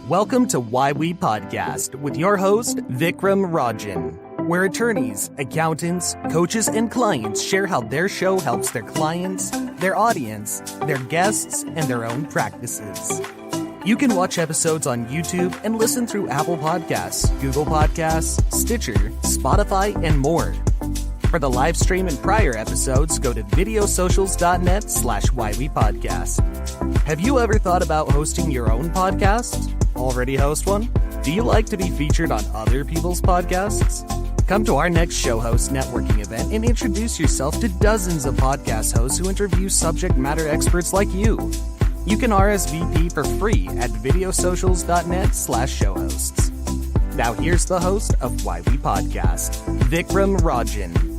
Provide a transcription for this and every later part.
Welcome to Why We Podcast with your host, Vik Rajan, where attorneys, accountants, coaches, and clients share how their show helps their clients, their audience, their guests, and their own practices. You can watch episodes on YouTube and listen through Apple Podcasts, Google Podcasts, Stitcher, Spotify, and more. For the live stream and prior episodes, go to videosocials.net/whywepodcast. Have you ever thought about hosting your own podcast? Already host one? Do you like to be featured on other people's podcasts? Come to our next show host networking event and introduce yourself to dozens of podcast hosts who interview subject matter experts like you. You can RSVP for free at videosocials.net/showhosts. Now here's the host of Why We Podcast, Vik Rajan.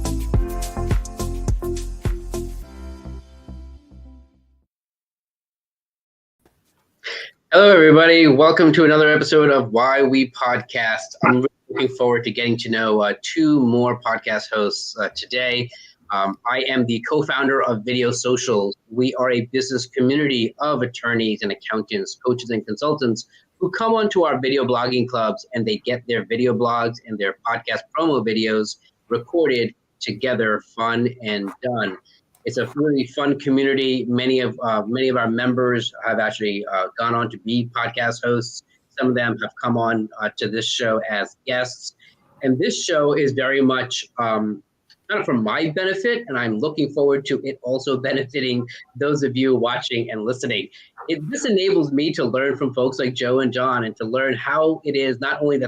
Hello, everybody. Welcome to another episode of Why We Podcast. I'm really looking forward to getting to know two more podcast hosts today. I am the co-founder of Video Socials. We are a business community of attorneys and accountants, coaches, and consultants who come onto our video blogging clubs and they get their video blogs and their podcast promo videos recorded together, fun and done. It's a really fun community. Many of our members have actually gone on to be podcast hosts. Some of them have come on to this show as guests. And this show is very much kind of for my benefit, and I'm looking forward to it also benefiting those of you watching and listening. This enables me to learn from folks like Joe and John and to learn how it is not only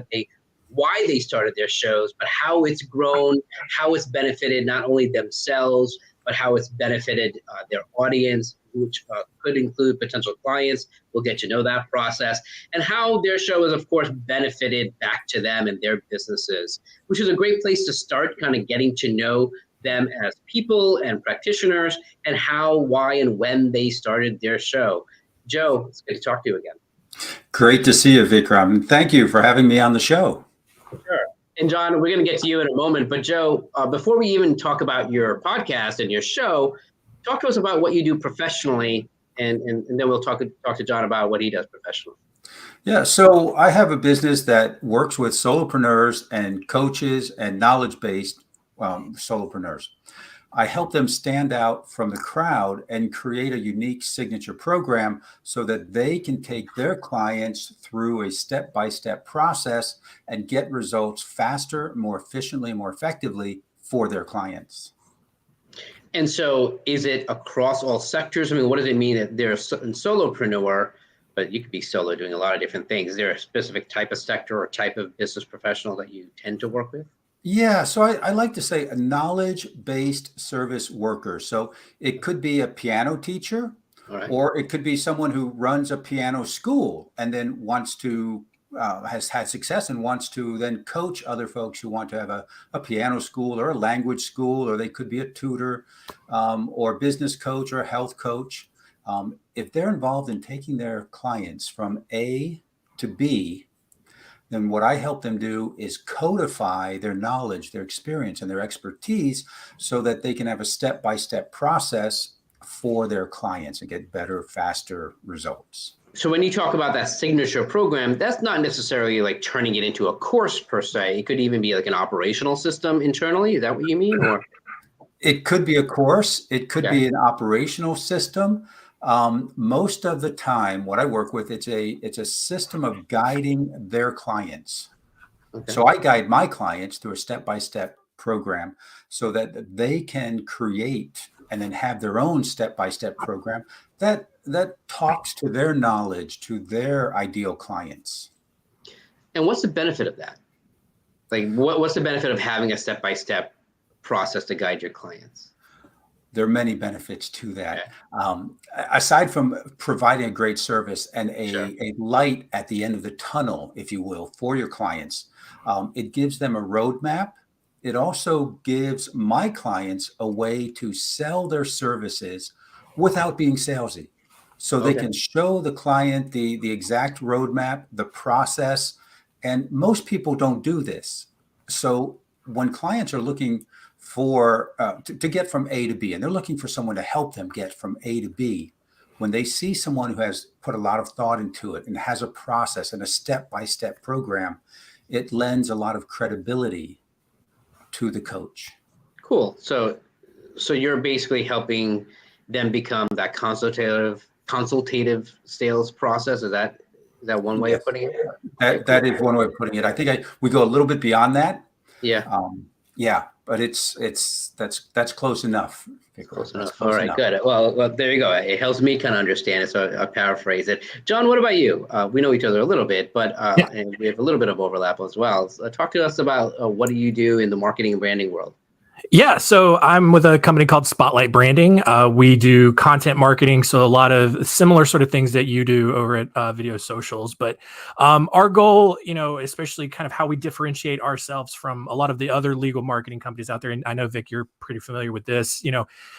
why they started their shows, but how it's grown, how it's benefited not only themselves, but how it's benefited their audience, which could include potential clients. We'll get to know that process, and how their show has, of course, benefited back to them and their businesses, which is a great place to start kind of getting to know them as people and practitioners and how, why, and when they started their show. Joe, it's good to talk to you again. Great to see you, Vikram. Thank you for having me on the show. Sure. And John, we're going to get to you in a moment. But Joe, before we even talk about your podcast and your show, talk to us about what you do professionally, and then we'll talk to John about what he does professionally. Yeah, so I have a business that works with solopreneurs and coaches and knowledge-based solopreneurs. I help them stand out from the crowd and create a unique signature program so that they can take their clients through a step-by-step process and get results faster, more efficiently, more effectively for their clients. And so is it across all sectors? I mean, what does it mean that they're a solopreneur, but you could be solo doing a lot of different things? Is there a specific type of sector or type of business professional that you tend to work with? Yeah, so I like to say a knowledge-based service worker. So it could be a piano teacher, right, or it could be someone who runs a piano school and then wants to, has had success and wants to then coach other folks who want to have a piano school or a language school, or they could be a tutor or business coach or a health coach. If they're involved in taking their clients from A to B, then what I help them do is codify their knowledge, their experience, and their expertise so that they can have a step-by-step process for their clients and get better, faster results. So when you talk about that signature program, that's not necessarily like turning it into a course per se. It could even be like an operational system internally. Is that what you mean? Or it could be a course. It could be an operational system. Most of the time, what I work with, it's a system of guiding their clients. Okay. So I guide my clients through a step-by-step program so that they can create and then have their own step-by-step program that talks to their knowledge, to their ideal clients. And what's the benefit of that? Like, what's the benefit of having a step-by-step process to guide your clients? There are many benefits to that. Aside from providing a great service and a light at the end of the tunnel, if you will, for your clients, it gives them a roadmap. It also gives my clients a way to sell their services without being salesy. So they can show the client the exact roadmap, the process, and most people don't do this. So when clients are looking for to get from A to B, and they're looking for someone to help them get from A to B, when they see someone who has put a lot of thought into it and has a process and a step-by-step program, it lends a lot of credibility to the coach. Cool. So you're basically helping them become that consultative sales process. Is that one way of putting it? That is one way of putting it. I think we go a little bit beyond that. Yeah. But that's close enough. Close enough. All right, good. Well, there you go. It helps me kind of understand it, so I'll paraphrase it. John, what about you? We know each other a little bit, but and we have a little bit of overlap as well. So talk to us about what do you do in the marketing and branding world? Yeah, so I'm with a company called Spotlight Branding. We do content marketing, so a lot of similar sort of things that you do over at Video Socials. But our goal, especially kind of how we differentiate ourselves from a lot of the other legal marketing companies out there, and I know, Vic, you're pretty familiar with this,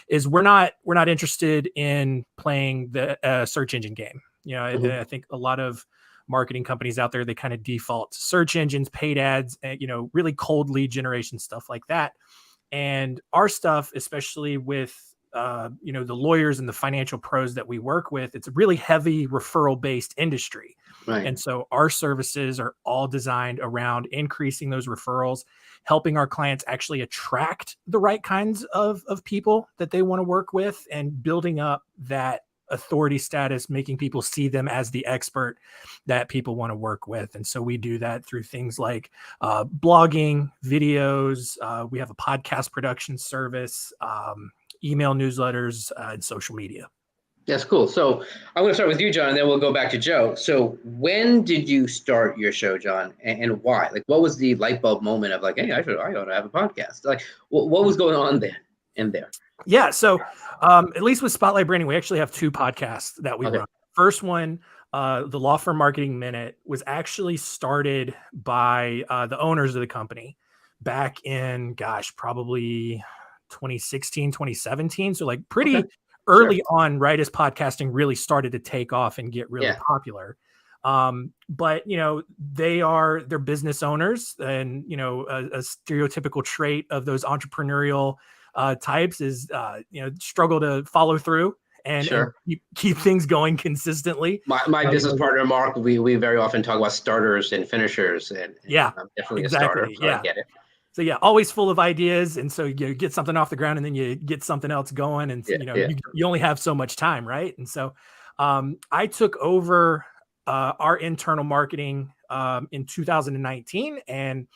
is we're not interested in playing the search engine game. I think a lot of marketing companies out there, they kind of default to search engines, paid ads, and, really cold lead generation, stuff like that. And our stuff, especially with, the lawyers and the financial pros that we work with, it's a really heavy referral-based industry. Right. And so our services are all designed around increasing those referrals, helping our clients actually attract the right kinds of people that they want to work with, and building up that authority status, making people see them as the expert that people want to work with. And so we do that through things like blogging, videos. We have a podcast production service, email newsletters, and social media. That's cool. So I'm going to start with you, John, and then we'll go back to Joe. So when did you start your show, John, and why? Like, what was the light bulb moment of like, hey, I ought to have a podcast? Like, what was going on there? Yeah. So at least with Spotlight Branding, we actually have two podcasts that we run. First one, the Law Firm Marketing Minute, was actually started by the owners of the company back in, probably 2016, 2017. So like pretty early on, right as podcasting really started to take off and get really popular. But they're business owners, and a stereotypical trait of those entrepreneurial types is struggle to follow through and keep things going consistently. My business partner Mark, we very often talk about starters and finishers, and I'm definitely a starter, so I get it. So always full of ideas, and so you get something off the ground, and then you get something else going, and you only have so much time, right? And so I took over our internal marketing in 2019, and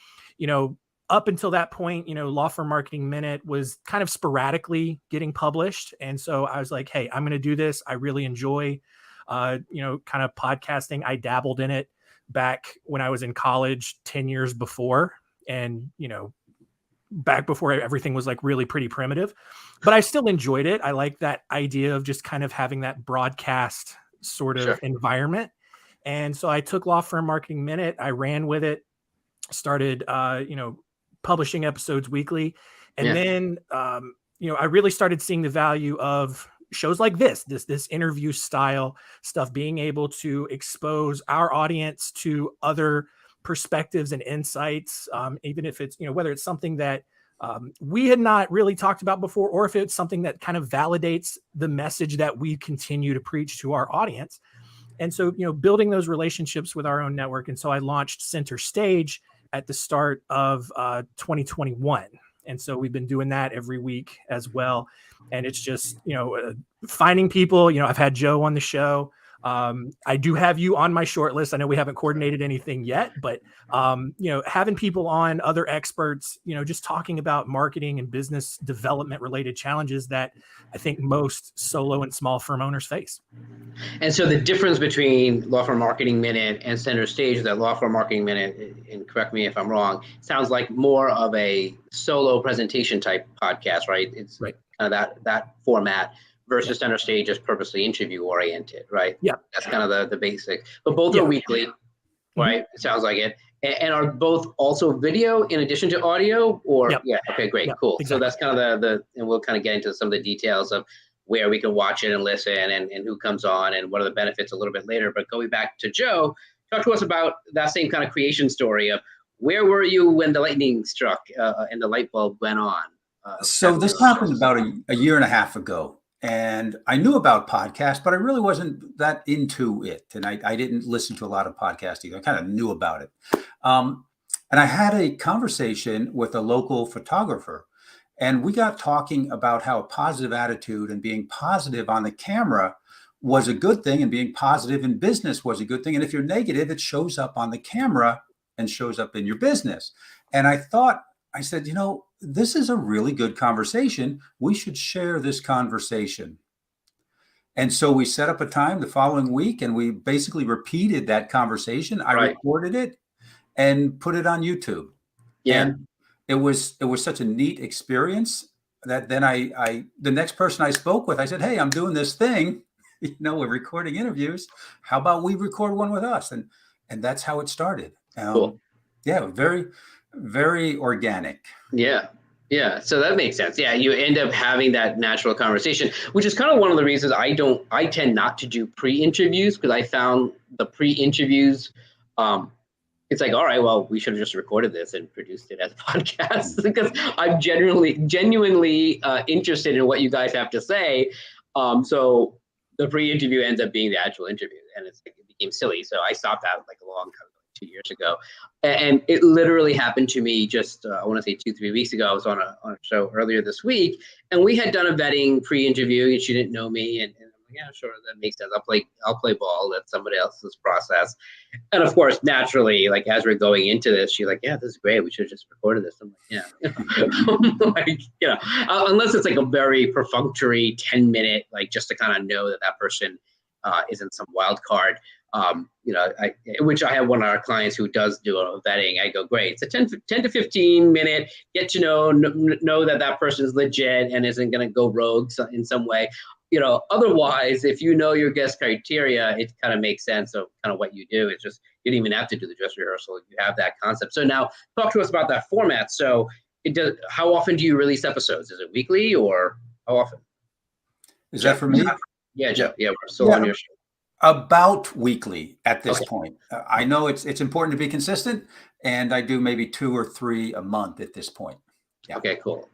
up until that point, Law Firm Marketing Minute was kind of sporadically getting published. And so I was like, hey, I'm going to do this. I really enjoy, kind of podcasting. I dabbled in it back when I was in college 10 years before. And, back before everything was like really pretty primitive, but I still enjoyed it. I like that idea of just kind of having that broadcast sort of environment. And so I took Law Firm Marketing Minute, I ran with it, started, publishing episodes weekly. And then, I really started seeing the value of shows like this interview style stuff, being able to expose our audience to other perspectives and insights, even if it's, whether it's something that we had not really talked about before, or if it's something that kind of validates the message that we continue to preach to our audience. And so, building those relationships with our own network. And so I launched Center Stage at the start of 2021. And so we've been doing that every week as well. And it's just, finding people, I've had Joe on the show. I do have you on my short list. I know we haven't coordinated anything yet, but, having people on, other experts, just talking about marketing and business development related challenges that I think most solo and small firm owners face. And so the difference between Law Firm Marketing Minute and Center Stage is that Law Firm Marketing Minute, and correct me if I'm wrong, sounds like more of a solo presentation type podcast, right? It's kind of that format. Versus Center Stage is purposely interview oriented, right? Yeah. That's kind of the basic. But both are weekly, right? It sounds like it. And are both also video in addition to audio? Or okay, great, cool. Exactly. So that's kind of the and we'll kind of get into some of the details of where we can watch it and listen, and who comes on and what are the benefits a little bit later. But going back to Joe, talk to us about that same kind of creation story of where were you when the lightning struck and the light bulb went on? So this happened about a year and a half ago. and I knew about podcasts, but I really wasn't that into it. And I didn't listen to a lot of podcasts either. I kind of knew about it. And I had a conversation with a local photographer, and we got talking about how a positive attitude and being positive on the camera was a good thing, and being positive in business was a good thing. And if you're negative, it shows up on the camera and shows up in your business. And I said, this is a really good conversation. We should share this conversation. And so we set up a time the following week, and we basically repeated that conversation. I recorded it and put it on YouTube. Yeah. And it was such a neat experience that then the next person I spoke with, I said, hey, I'm doing this thing. We're recording interviews. How about we record one with us? And that's how it started. Cool. Yeah, very, very organic. Yeah. Yeah. So that makes sense. Yeah. You end up having that natural conversation, which is kind of one of the reasons I tend not to do pre-interviews, because I found the pre-interviews, it's like, all right, well, we should have just recorded this and produced it as a podcast, because I'm genuinely interested in what you guys have to say. So the pre-interview ends up being the actual interview, and it became silly. So I stopped that like a long time ago, 2 years ago. And it literally happened to me just, I want to say 2-3 weeks ago. I was on a show earlier this week, and we had done a vetting pre-interview, and she didn't know me. And I'm like, yeah, sure, that makes sense. I'll play ball. That's somebody else's process. And of course, naturally, like as we're going into this, she's like, yeah, this is great. We should have just recorded this. I'm like, yeah. Unless it's like a very perfunctory 10-minute, like just to kind of know that person isn't some wild card. Which I have one of our clients who does do a vetting. I go, great. It's a 10 to 15 minute, get to know that person is legit and isn't going to go rogue in some way. Otherwise, if you know your guest criteria, it kind of makes sense of kind of what you do. It's just, you don't even have to do the dress rehearsal. You have that concept. So now talk to us about that format. So how often do you release episodes? Is it weekly, or how often? Is that for me? Yeah, Jeff. Yeah, we're still on your show. About weekly at this point. I know it's important to be consistent, and I do maybe 2 or 3 a month at this point. Yeah. Okay, cool.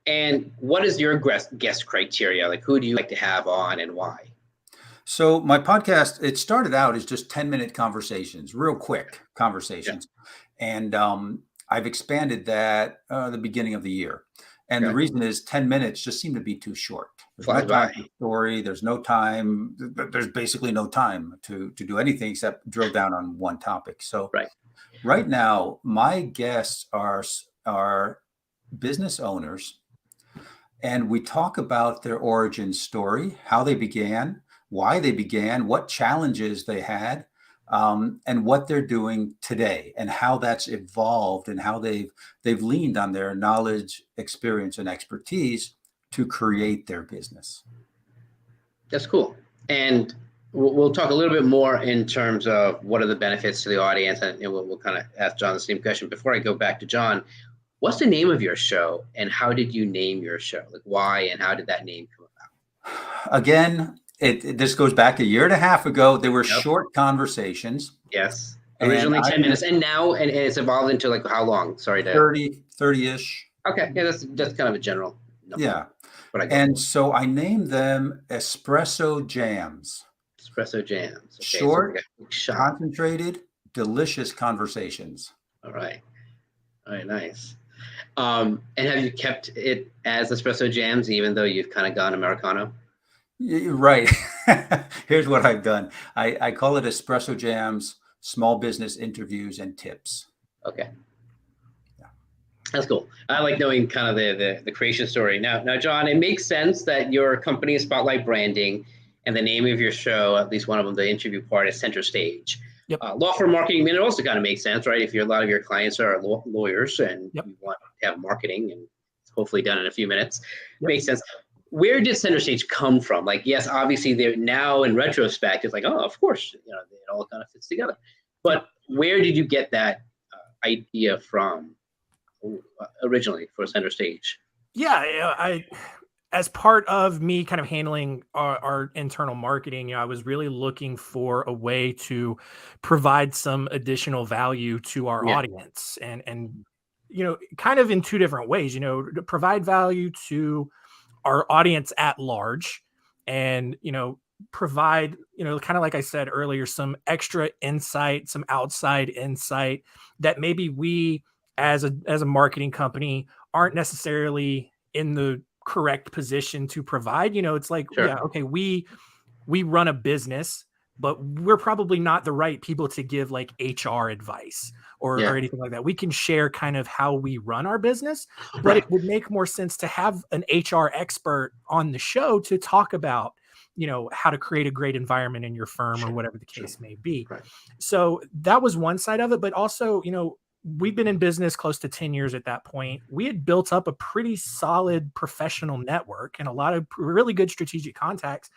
And what is your guest criteria? Like, who do you like to have on, and why? So my podcast, it started out as just 10-minute conversations, real quick conversations. Yeah. And I've expanded that the beginning of the year. And the reason is 10 minutes just seem to be too short. There's no time for story. There's no time. There's basically no time to do anything except drill down on one topic. So right now, my guests are business owners, and we talk about their origin story, how they began, why they began, what challenges they had, and what they're doing today, and how that's evolved, and how they've leaned on their knowledge, experience, and expertise to create their business. That's cool. And we'll talk a little bit more in terms of what are the benefits to the audience, and we'll kind of ask John the same question. Before I go back to John, what's the name of your show, and how did you name your show? Like, why and how did that name come about? Again, this goes back 1.5 years ago. There were short conversations. Yes. Originally 10 minutes, and now and it's evolved into like how long? Sorry, 30-ish. Okay. Yeah, that's kind of a general number. Yeah. And so I named them Espresso Jams. Espresso Jams. Okay, short, concentrated, delicious conversations. All right. Nice. And have you kept it as Espresso Jams, even though you've kind of gone Americano? Right. Here's what I've done. I call it Espresso Jams, Small Business Interviews and Tips. Okay. Yeah. That's cool. I like knowing kind of the creation story. Now, John, it makes sense that your company is Spotlight Branding, and the name of your show, at least one of them, the interview part, is Center Stage. Yep. Law firm marketing, I mean, it also kind of makes sense, right? If a lot of your clients are lawyers and you want to have marketing, and it's hopefully done in a few minutes, makes sense. Where did Center Stage come from? Like, yes, obviously they're now in retrospect, it's like, oh, of course, it all kind of fits together. But where did you get that idea from originally for Center Stage? Yeah, as part of me kind of handling our internal marketing, I was really looking for a way to provide some additional value to our audience, and kind of in 2 different ways. To provide value to our audience at large, and, provide, kind of like I said earlier, some extra insight, some outside insight that maybe we as a marketing company aren't necessarily in the correct position to provide. It's like, Sure. yeah, okay, we run a business, but we're probably not the right people to give like HR advice or anything like that. We can share kind of how we run our business, but it would make more sense to have an HR expert on the show to talk about, how to create a great environment in your firm or whatever the case may be. Right. So that was one side of it, but also, we've been in business close to 10 years at that point. We had built up a pretty solid professional network and a lot of really good strategic contacts.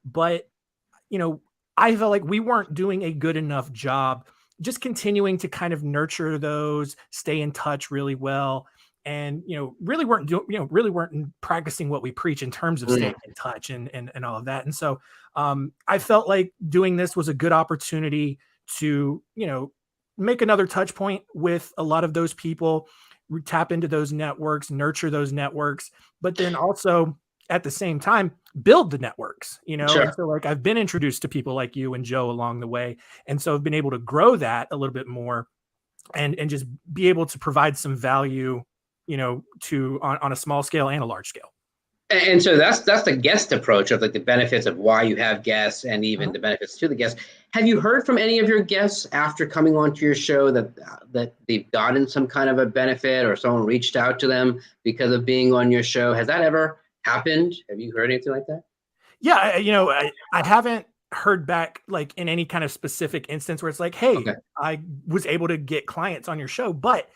But, I felt like we weren't doing a good enough job just continuing to kind of nurture those, stay in touch really well. And, really weren't practicing what we preach in terms of staying in touch and all of that. And so I felt like doing this was a good opportunity to, make another touch point with a lot of those people, tap into those networks, nurture those networks, but then also at the same time, build the networks, Sure. And so like I've been introduced to people like you and Joe along the way. And so I've been able to grow that a little bit more and just be able to provide some value, to on a small scale and a large scale. And so that's the guest approach of like the benefits of why you have guests and even the benefits to the guests. Have you heard from any of your guests after coming onto your show that they've gotten some kind of a benefit or someone reached out to them because of being on your show? Has that ever happened? Have you heard anything like that? Yeah, I haven't heard back like in any kind of specific instance where it's like, hey, I was able to get clients on your show, but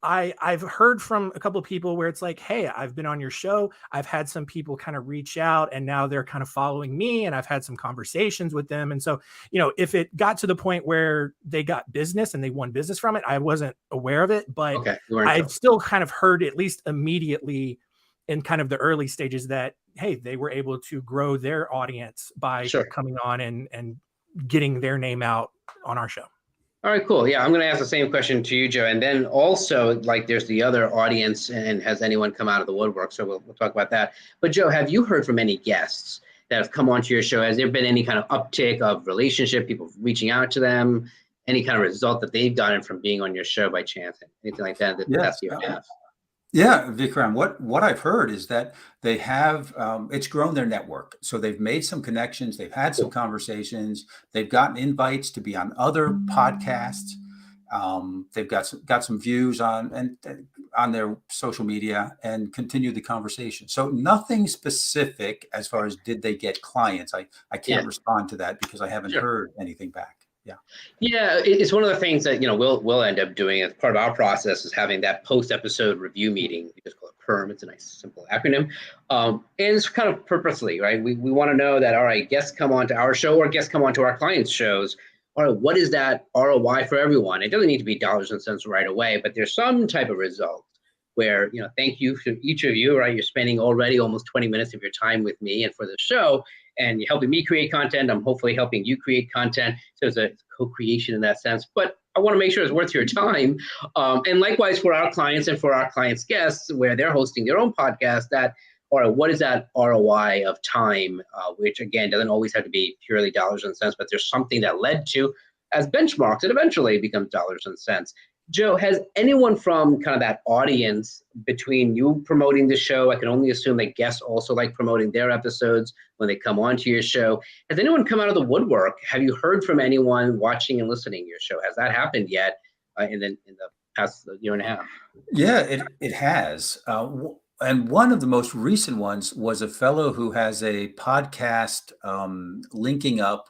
I've heard from a couple of people where it's like, hey, I've been on your show. I've had some people kind of reach out and now they're kind of following me and I've had some conversations with them. And so, if it got to the point where they got business and they won business from it, I wasn't aware of it, but I've still kind of heard at least immediately in kind of the early stages that, hey, they were able to grow their audience by coming on and getting their name out on our show. All right, cool. Yeah, I'm going to ask the same question to you, Joe. And then also, like, there's the other audience, and has anyone come out of the woodwork? So we'll talk about that. But Joe, have you heard from any guests that have come onto your show? Has there been any kind of uptick of relationship, people reaching out to them, any kind of result that they've gotten from being on your show by chance, anything like that? That's your guess. Yeah, Vikram, what I've heard is that they have, it's grown their network. So they've made some connections, they've had some conversations, they've gotten invites to be on other podcasts. They've got some views on their social media and continue the conversation. So nothing specific as far as did they get clients. I can't respond to that because I haven't heard anything back. Yeah, it's one of the things that we'll end up doing as part of our process is having that post-episode review meeting. We just call it PERM. It's a nice simple acronym, and it's kind of purposely, right? We want to know that, all right, guests come onto our show or guests come onto our clients' shows. All right, what is that ROI for everyone? It doesn't need to be dollars and cents right away, but there's some type of result where thank you to each of you, right? You're spending already almost 20 minutes of your time with me and for the show. And you're helping me create content. I'm hopefully helping you create content. So it's a co-creation in that sense. But I want to make sure it's worth your time. And likewise for our clients and for our clients' guests, where they're hosting their own podcast, that, all right, what is that ROI of time? Which, again, doesn't always have to be purely dollars and cents, but there's something that led to as benchmarks. It eventually becomes dollars and cents. Joe, has anyone from kind of that audience between you promoting the show, I can only assume that guests also like promoting their episodes when they come onto your show. Has anyone come out of the woodwork? Have you heard from anyone watching and listening to your show? Has that happened yet in the past year and a half? Yeah, it has. And one of the most recent ones was a fellow who has a podcast linking up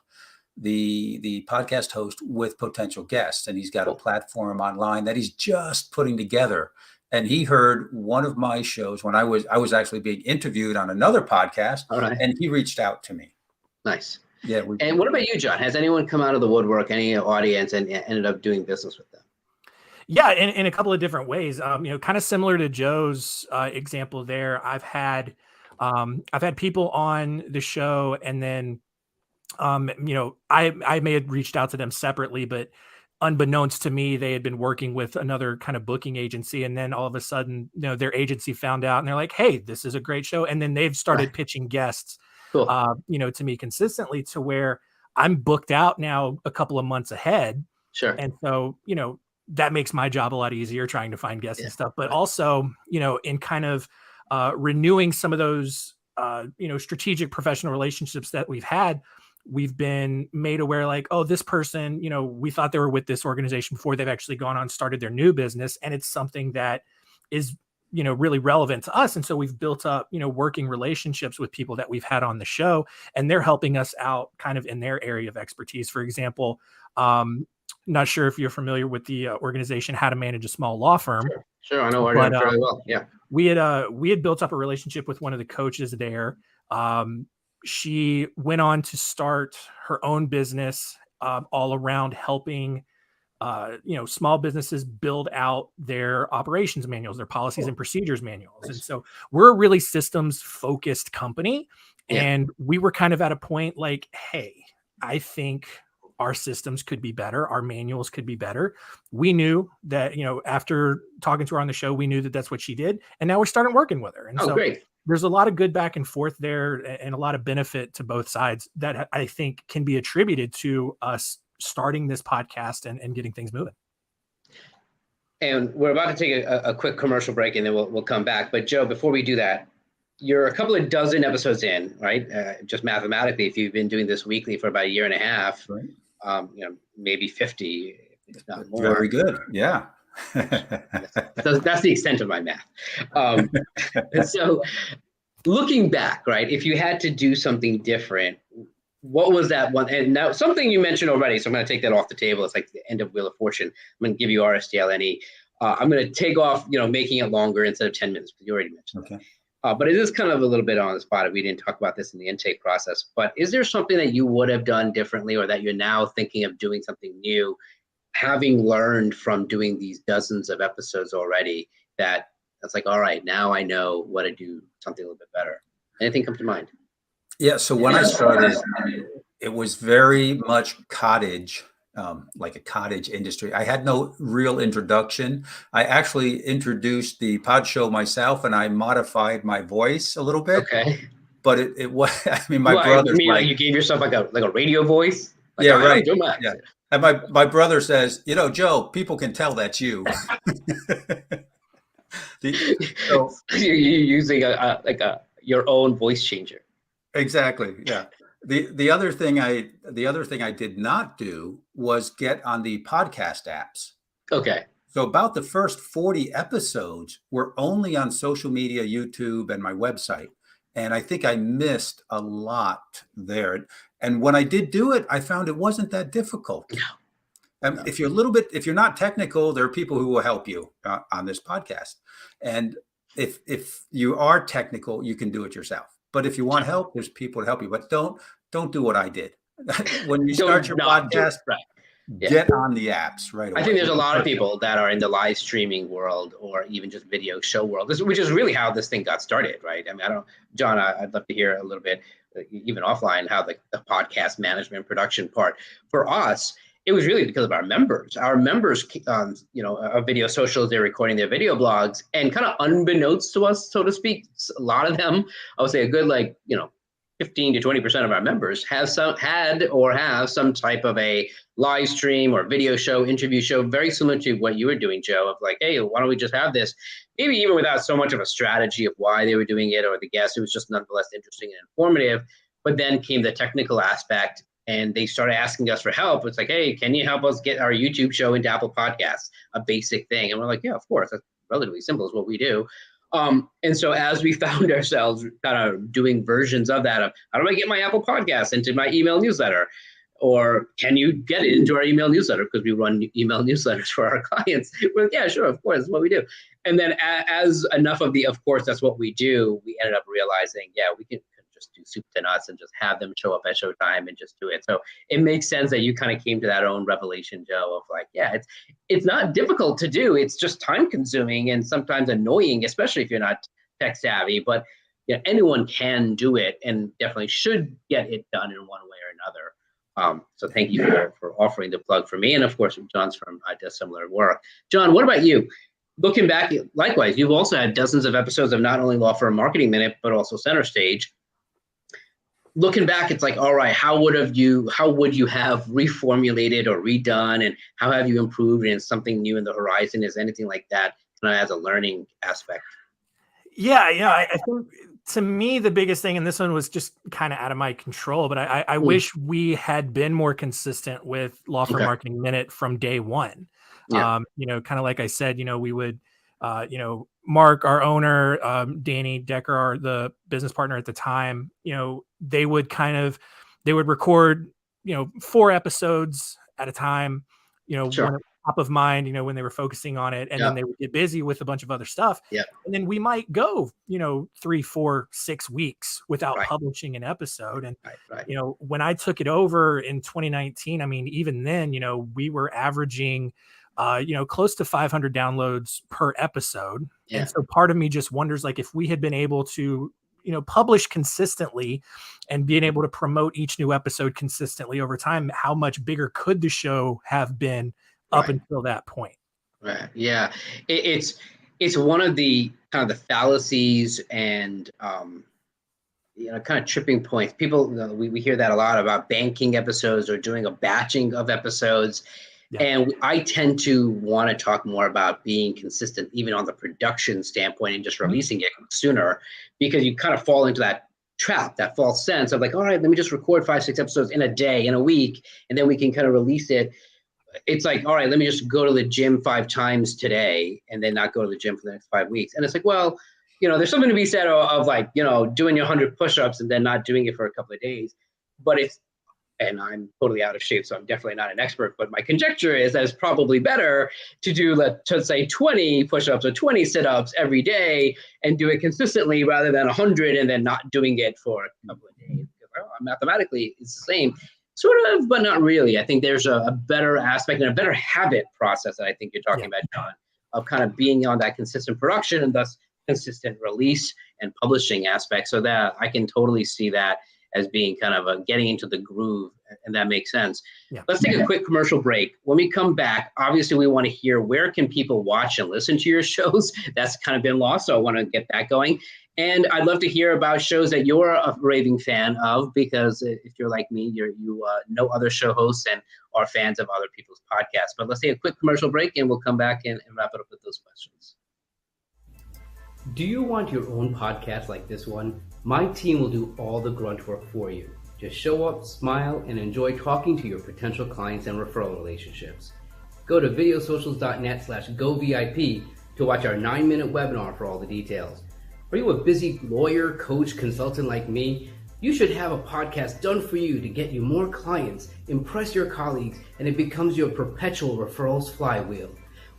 the podcast host with potential guests, and he's got a platform online that he's just putting together. And he heard one of my shows when I was actually being interviewed on another podcast, and he reached out to me. Nice. Yeah. And what about you, John? Has anyone come out of the woodwork, any audience, and ended up doing business with them? Yeah, in a couple of different ways. Kind of similar to Joe's example there. I've had people on the show, and then I may have reached out to them separately, but unbeknownst to me, they had been working with another kind of booking agency. And then all of a sudden, their agency found out and they're like, hey, this is a great show. And then they've started pitching guests Cool. To me consistently, to where I'm booked out now a couple of months ahead. Sure. And so, that makes my job a lot easier trying to find guests and stuff, but also, in kind of renewing some of those, strategic professional relationships that we've been made aware, like, oh, this person, we thought they were with this organization before, they've actually gone on, started their new business. And it's something that is, really relevant to us. And so we've built up, working relationships with people that we've had on the show, and they're helping us out kind of in their area of expertise. For example, not sure if you're familiar with the organization, How to Manage a Small Law Firm. Sure. I know it fairly well. Yeah. We had built up a relationship with one of the coaches there. She went on to start her own business all around helping small businesses build out their operations manuals, their policies and procedures manuals. Nice. And so we're a really systems focused company. And we were kind of at a point like, hey, I think our systems could be better. Our manuals could be better. We knew that, after talking to her on the show, we knew that that's what she did. And now we're starting working with her. And so great. There's a lot of good back and forth there, and a lot of benefit to both sides that I think can be attributed to us starting this podcast and getting things moving. And we're about to take a quick commercial break, and then we'll come back. But Joe, before we do that, you're a couple of dozen episodes in, right? Just mathematically, if you've been doing this weekly for about a year and a half, right. Maybe 50, if not more. Very good. Yeah. That's the extent of my math. So looking back, right, if you had to do something different, what was that one? And now something you mentioned already, so I'm going to take that off the table. It's like the end of Wheel of Fortune. I'm going to give you RSTLNE. I'm going to take off, making it longer instead of 10 minutes, because you already mentioned that. But it is kind of a little bit on the spot. We didn't talk about this in the intake process. But is there something that you would have done differently, or that you're now thinking of doing something new, having learned from doing these dozens of episodes already, that's like, all right, now I know what to do something a little bit better? Anything come to mind? Yeah. So when I started, it was very much cottage, like a cottage industry. I had no real introduction. I actually introduced the pod show myself, and I modified my voice a little bit. Okay. But it was, my brother. You mean like you gave yourself like a radio voice? Like, yeah, right. Yeah. And my brother says, Joe, people can tell that's you. So you're using your own voice changer. Exactly. Yeah. The other thing I did not do was get on the podcast apps. Okay. So about the first 40 episodes were only on social media, YouTube, and my website. And I think I missed a lot there. And when I did do it, I found it wasn't that difficult. No. If you're not technical, there are people who will help you on this podcast. And if you are technical, you can do it yourself. But if you want help, there's people to help you. But don't do what I did. When you start your podcast, get on the apps right away. I think there's a lot of people that are in the live streaming world, or even just video show world, which is really how this thing got started, right? I mean, John, I'd love to hear a little bit, even offline, how the podcast management production part for us. It was really because of our members. Our members, our video socials, they're recording their video blogs, and kind of unbeknownst to us, so to speak, a lot of them, I would say a good 15 to 20% of our members have some type of a live stream or video show, interview show, very similar to what you were doing, Joe, of like, hey, why don't we just have this? Maybe even without so much of a strategy of why they were doing it or the guest. It was just nonetheless interesting and informative. But then came the technical aspect, and they started asking us for help. It's like, hey, can you help us get our YouTube show into Apple Podcasts? A basic thing. And we're like, yeah, of course. That's relatively simple, is what we do. And so as we found ourselves kind of doing versions of that, of how do I get my Apple Podcasts into my email newsletter? Or can you get it into our email newsletter? Because we run email newsletters for our clients. We're like, yeah, sure, of course, that's what we do. And then as enough of the, of course, that's what we do, we ended up realizing, yeah, we can just do soup to nuts and just have them show up at showtime and just do it. So it makes sense that you kind of came to that own revelation, Joe, of like, yeah, it's not difficult to do. It's just time consuming and sometimes annoying, especially if you're not tech savvy, but anyone can do it and definitely should get it done in one way or another. So thank you for offering the plug for me. And of course, John's from does similar work. John, what about you? Looking back, likewise, you've also had dozens of episodes of not only Law Firm Marketing Minute, but also Center Stage. looking back, it's like, all right, how would you have reformulated or redone, and how have you improved, and something new in the horizon? Is anything like that kind of as a learning aspect? Yeah, I think to me the biggest thing, and this one was just kind of out of my control, but I wish we had been more consistent with Law Firm Marketing Minute from day one. Yeah. Kind of like I said, we would, Mark, our owner, Danny Decker, the business partner at the time, they would record, 4 episodes at a time, Sure. when top of mind, when they were focusing on it, and then they would get busy with a bunch of other stuff. Yeah. And then we might go, 3, 4, 6 weeks without publishing an episode. And, when I took it over in 2019, I mean, even then, we were averaging, close to 500 downloads per episode. Yeah. And so part of me just wonders, like, if we had been able to, publish consistently and being able to promote each new episode consistently over time, how much bigger could the show have been up until that point? Right. Yeah. It's one of the kind of the fallacies and, kind of tripping points. People, we hear that a lot about banking episodes or doing a batching of episodes. Yeah. And I tend to want to talk more about being consistent, even on the production standpoint, and just releasing it sooner, because you kind of fall into that trap, that false sense of like, all right, let me just record 5, 6 episodes in a day, in a week, and then we can kind of release it. It's like, all right, let me just go to the gym 5 times today and then not go to the gym for the next 5 weeks. And it's like, well, there's something to be said of like, doing your 100 push-ups and then not doing it for a couple of days. But and I'm totally out of shape, so I'm definitely not an expert, but my conjecture is that it's probably better to do, let's say, 20 push-ups or 20 sit-ups every day and do it consistently rather than 100 and then not doing it for a couple of days. Because, mathematically, it's the same. Sort of, but not really. I think there's a better aspect and a better habit process that I think you're talking about, John, of kind of being on that consistent production and thus consistent release and publishing aspect. So that I can totally see that as being kind of getting into the groove, and that makes sense. Yeah. Let's take a quick commercial break. When we come back, obviously we want to hear, where can people watch and listen to your shows? That's kind of been lost, so I want to get that going. And I'd love to hear about shows that you're a raving fan of, because if you're like me, you know other show hosts and are fans of other people's podcasts. But let's take a quick commercial break, and we'll come back and wrap it up with those questions. Do you want your own podcast like this one? My team will do all the grunt work for you. Just show up, smile, and enjoy talking to your potential clients and referral relationships. Go to videosocials.net/govip to watch our 9-minute webinar for all the details. Are you a busy lawyer, coach, consultant like me? You should have a podcast done for you to get you more clients, impress your colleagues, and it becomes your perpetual referrals flywheel.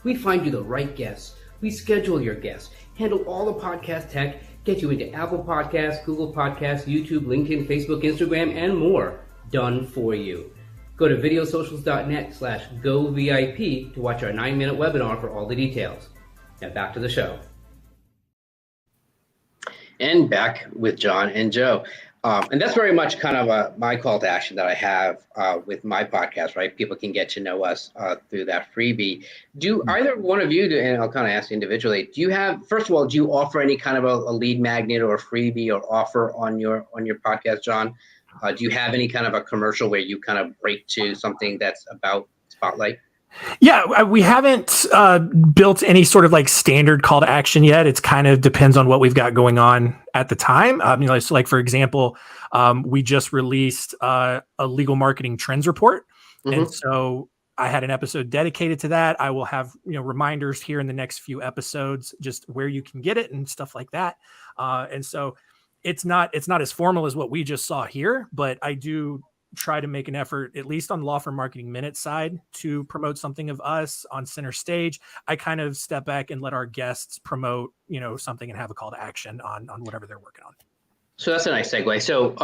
We find you the right guests. We schedule your guests, handle all the podcast tech, get you into Apple Podcasts, Google Podcasts, YouTube, LinkedIn, Facebook, Instagram, and more. Done for you. Go to videosocials.net/govip to watch our 9-minute webinar for all the details. Now back to the show. And back with John and Joe. And that's very much kind of my call to action that I have with my podcast, right? People can get to know us through that freebie. Do either one of you, and I'll kind of ask individually, first of all, do you offer any kind of a lead magnet or a freebie or offer on your podcast, John? Do you have any kind of a commercial where you kind of break to something that's about Spotlight? Yeah, we haven't built any sort of like standard call to action yet. It's kind of depends on what we've got going on at the time. So like, for example, we just released a legal marketing trends report. Mm-hmm. And so I had an episode dedicated to that. I will have, reminders here in the next few episodes, just where you can get it and stuff like that. And so it's not as formal as what we just saw here, but I do try to make an effort, at least on the Law Firm Marketing Minute side, to promote something of us on center stage. I kind of step back and let our guests promote, something and have a call to action on whatever they're working on. So that's a nice segue. So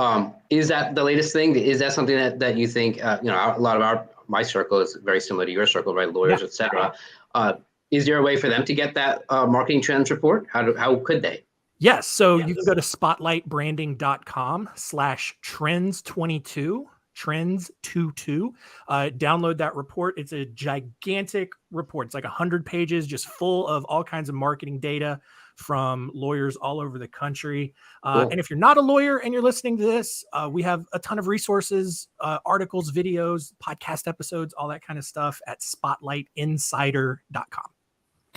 is that the latest thing? Is that something that you think, a lot of my circle is very similar to your circle, right? Lawyers, et cetera. Is there a way for them to get that marketing trends report? How could they? Yes. So you can go to spotlightbranding.com/trends22. Trends22. Download that report. It's a gigantic report. It's like 100 pages, just full of all kinds of marketing data from lawyers all over the country. Cool. And if you're not a lawyer and you're listening to this, we have a ton of resources, articles, videos, podcast episodes, all that kind of stuff at spotlightinsider.com.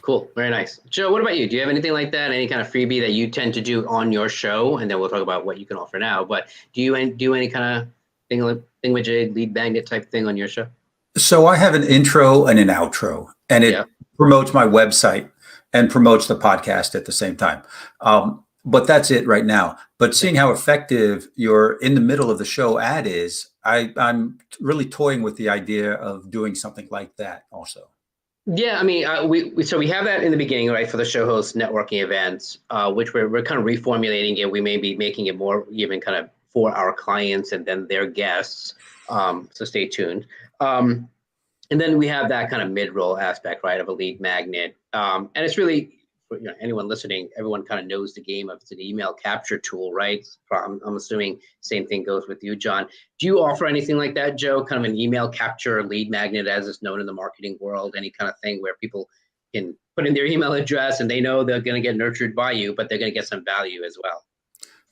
Cool. Very nice. Joe, what about you? Do you have anything like that? Any kind of freebie that you tend to do on your show? And then we'll talk about what you can offer now. But do you do any kind of thing with a lead magnet type thing on your show? So I have an intro and an outro, and it promotes my website and promotes the podcast at the same time. But that's it right now. But seeing how effective your in the middle of the show ad is, I'm really toying with the idea of doing something like that also. Yeah, I mean, we have that in the beginning, right, for the show host networking events, which we're kind of reformulating it. We may be making it more even kind of for our clients and then their guests. So stay tuned. And then we have that kind of mid-roll aspect, right, of a lead magnet. And it's really, for anyone listening, everyone kind of knows the game of it's an email capture tool, right? I'm assuming same thing goes with you, John. Do you offer anything like that, Joe? Kind of an email capture lead magnet, as it's known in the marketing world, any kind of thing where people can put in their email address and they know they're going to get nurtured by you, but they're going to get some value as well?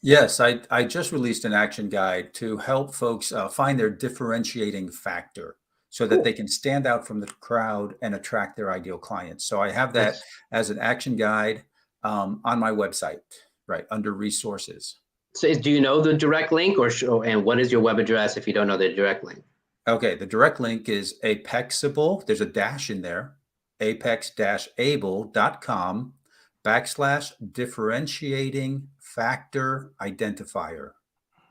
Yes, I just released an action guide to help folks find their differentiating factor so that they can stand out from the crowd and attract their ideal clients. So I have that as an action guide on my website, right, under resources. So do you know the direct link and what is your web address if you don't know the direct link? Okay, the direct link is Apexable. There's a dash in there, apex-able.com/differentiating factor identifier.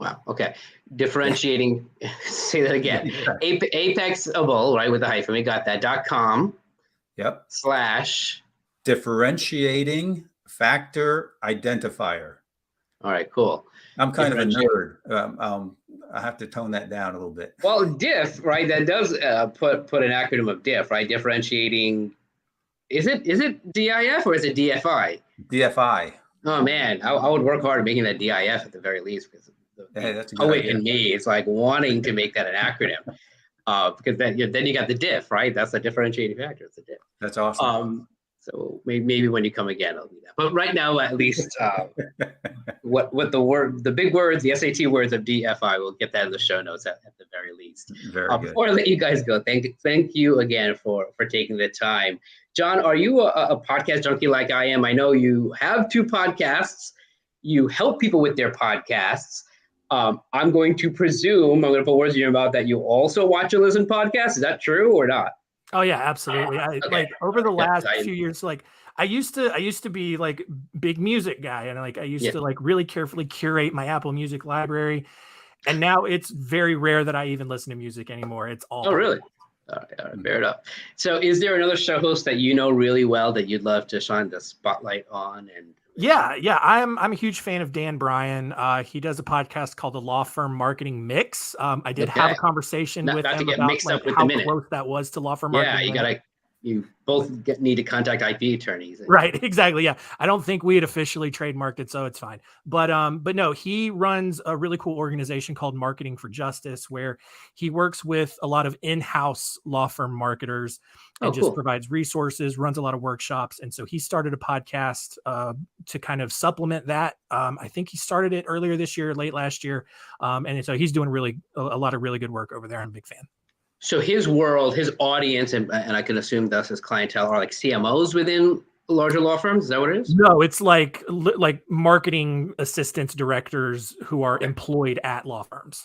Wow. Okay. Differentiating. Say that again. Apexable, right, with a hyphen. We got that. .com. Yep. / differentiating factor identifier. All right. Cool. I'm kind of a nerd. I have to tone that down a little bit. Well, diff, right? That does put an acronym of diff, right? Differentiating. Is it DIF or is it DFI? DFI. Oh man, I would work hard at making that DIF at the very least, because that's a good idea. In me, it's like wanting to make that an acronym, because then you got the diff, right? That's the differentiating factor. It's a diff. That's awesome. So maybe when you come again, I'll do that. But right now, at least, what the big words, the SAT words of DFI, we'll get that in the show notes at the very least. Very good. Before I let you guys go, thank you again for taking the time. John, are you a podcast junkie like I am? I know you have 2 podcasts. You help people with their podcasts. I'm going to presume, I'm going to put words in your mouth, that you also watch and listen to podcasts. Is that true or not? Oh yeah, absolutely. Like over the last few years, like I used to be like big music guy, and like I used to like really carefully curate my Apple Music library. And now it's very rare that I even listen to music anymore. It's all. Oh, really? All right, fair enough. So is there another show host that you know really well that you'd love to shine the spotlight on? And yeah. I'm a huge fan of Dan Bryan. He does a podcast called the Law Firm Marketing Mix. I did have a conversation with him about like, how close that was to Law Firm Marketing. Yeah, you both need to contact IP attorneys. Right, exactly. Yeah, I don't think we had officially trademarked it, so it's fine. But no, he runs a really cool organization called Marketing for Justice, where he works with a lot of in-house law firm marketers and just provides resources, runs a lot of workshops. And so he started a podcast to kind of supplement that. I think he started it earlier this year, late last year. And so he's doing a lot of really good work over there. I'm a big fan. So his world, his audience, and I can assume thus his clientele are like CMOs within larger law firms. Is that what it is? No, it's like marketing assistants, directors who are employed at law firms.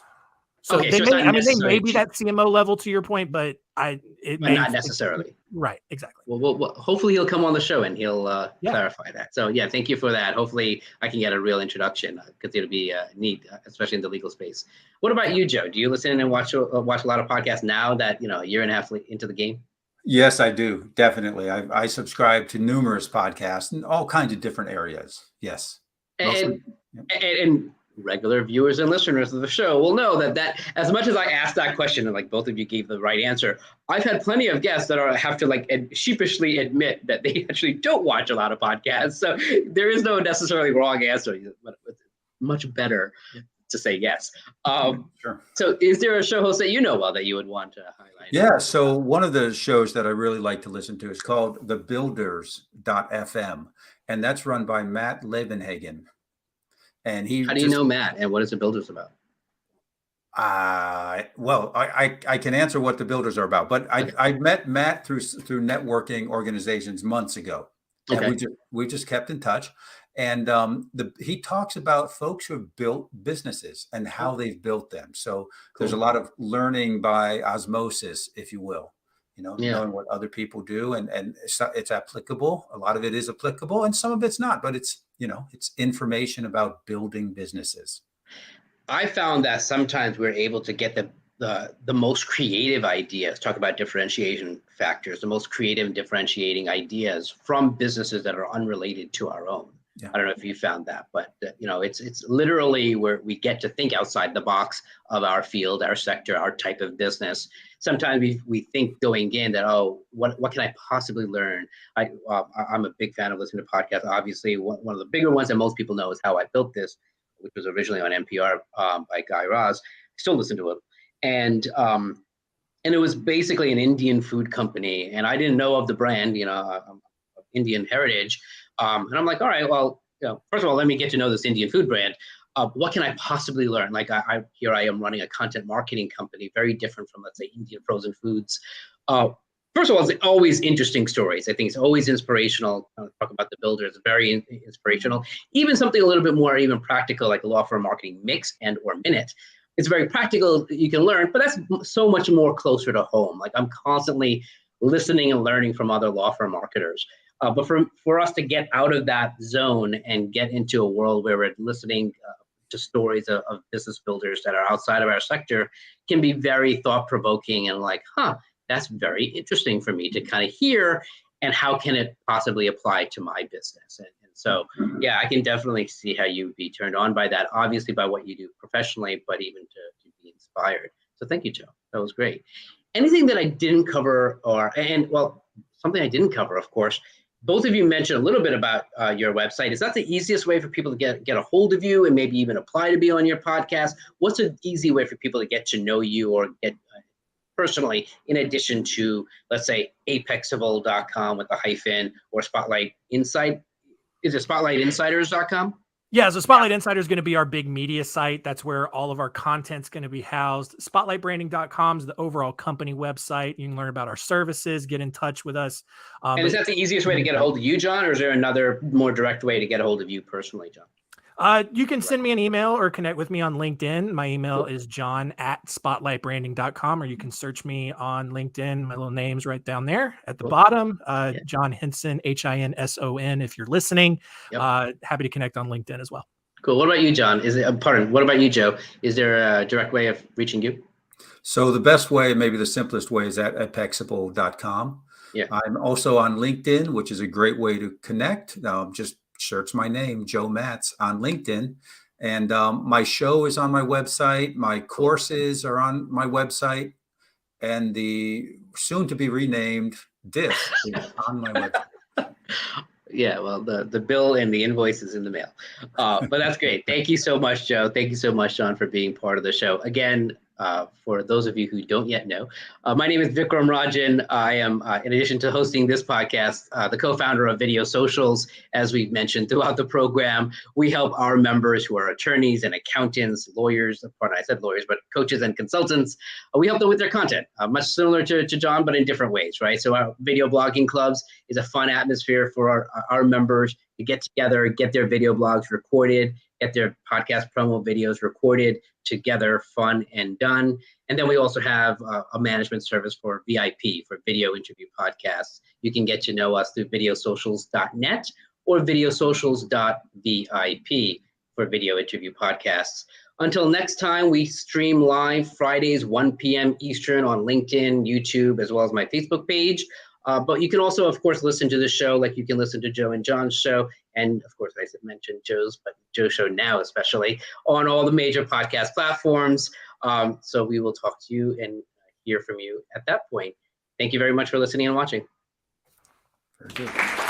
So they may be that CMO level to your point, but not necessarily. Right, exactly. Well, hopefully he'll come on the show and he'll clarify that. So yeah, thank you for that. Hopefully I can get a real introduction, because it'll be neat, especially in the legal space. What about you, Joe? Do you listen and watch a lot of podcasts now that a year and a half into the game? Yes, I do. Definitely. I subscribe to numerous podcasts in all kinds of different areas. Yes. And regular viewers and listeners of the show will know that as much as I asked that question and like both of you gave the right answer, I've had plenty of guests that have to sheepishly admit that they actually don't watch a lot of podcasts. So there is no necessarily wrong answer, but it's much better to say yes. Sure. So is there a show host that you know well that you would want to highlight? Yeah. So one of the shows that I really like to listen to is called thebuilders.fm. and that's run by Matt Levenhagen. And how do you know Matt, and what is the Builders about? Well, I can answer what the Builders are about, but I met Matt through networking organizations months ago, and we just kept in touch. And he talks about folks who have built businesses and how they've built them. So there's a lot of learning by osmosis, if you will, knowing what other people do, and it's applicable. A lot of it is applicable, and some of it's not. But it's it's information about building businesses. I found that sometimes we're able to get the most creative ideas, talk about differentiation factors, the most creative differentiating ideas from businesses that are unrelated to our own. Yeah. I don't know if you found that, but it's literally where we get to think outside the box of our field, our sector, our type of business. Sometimes we think going in that, what can I possibly learn? I'm a big fan of listening to podcasts. Obviously, one of the bigger ones that most people know is How I Built This, which was originally on NPR by Guy Raz. I still listen to it. And it was basically an Indian food company. And I didn't know of the brand, of Indian heritage. And I'm like, all right, well, first of all, let me get to know this Indian food brand. What can I possibly learn? Like here I am running a content marketing company, very different from, let's say, Indian frozen foods. First of all, it's always interesting stories. I think it's always inspirational. Talk about the Builders, very inspirational. Even something a little bit more even practical, like a law firm marketing mix and or minute. It's very practical, you can learn, but that's so much more closer to home. Like I'm constantly listening and learning from other law firm marketers. But for us to get out of that zone and get into a world where we're listening to stories of business builders that are outside of our sector can be very thought-provoking and like, that's very interesting for me to kind of hear, and how can it possibly apply to my business? And so, yeah, I can definitely see how you would be turned on by that, obviously by what you do professionally, but even to be inspired. So thank you, Joe. That was great. Anything that I didn't cover something I didn't cover, of course, both of you mentioned a little bit about your website. Is that the easiest way for people to get a hold of you and maybe even apply to be on your podcast? What's an easy way for people to get to know you or get personally, in addition to, let's say, apexable.com with a hyphen, or Spotlight Insight? Is it spotlightinsiders.com? Yeah, so Spotlight Insider is going to be our big media site. That's where all of our content's going to be housed. Spotlightbranding.com is the overall company website. You can learn about our services, get in touch with us. And is that the easiest way to get a hold of you, John, or is there another more direct way to get a hold of you personally, John? You can send me an email or connect with me on LinkedIn. My email is john@spotlightbranding.com, or you can search me on LinkedIn. My little name's right down there at the bottom. John Hinson, Hinson, if you're listening. Happy to connect on LinkedIn as well. Cool. What about you, John? What about you, Joe? Is there a direct way of reaching you? So the best way, maybe the simplest way, is at apexable.com. Yeah. I'm also on LinkedIn, which is a great way to connect. Just search my name, Joe Matz, on LinkedIn. And my show is on my website. My courses are on my website. And the soon to be renamed DIF is on my website. Yeah, well, the bill and the invoice is in the mail. But that's great. Thank you so much, Joe. Thank you so much, John, for being part of the show. Again, for those of you who don't yet know, my name is Vik Rajan. I am, in addition to hosting this podcast, the co-founder of Video Socials. As we've mentioned throughout the program, we help our members who are attorneys and accountants, lawyers, I said lawyers, but coaches and consultants. We help them with their content, much similar to John, but in different ways, right? So our video blogging clubs is a fun atmosphere for our members to get together, get their video blogs recorded, get their podcast promo videos recorded together, fun and done. And then we also have a management service for VIP, for video interview podcasts. You can get to know us through videosocials.net or videosocials.vip for video interview podcasts. Until next time, we stream live Fridays, 1 p.m. Eastern on LinkedIn, YouTube, as well as my Facebook page. But you can also, of course, listen to the show like you can listen to Joe and John's show. And of course, I mentioned Joe's show now, especially on all the major podcast platforms. So we will talk to you and hear from you at that point. Thank you very much for listening and watching. Very good.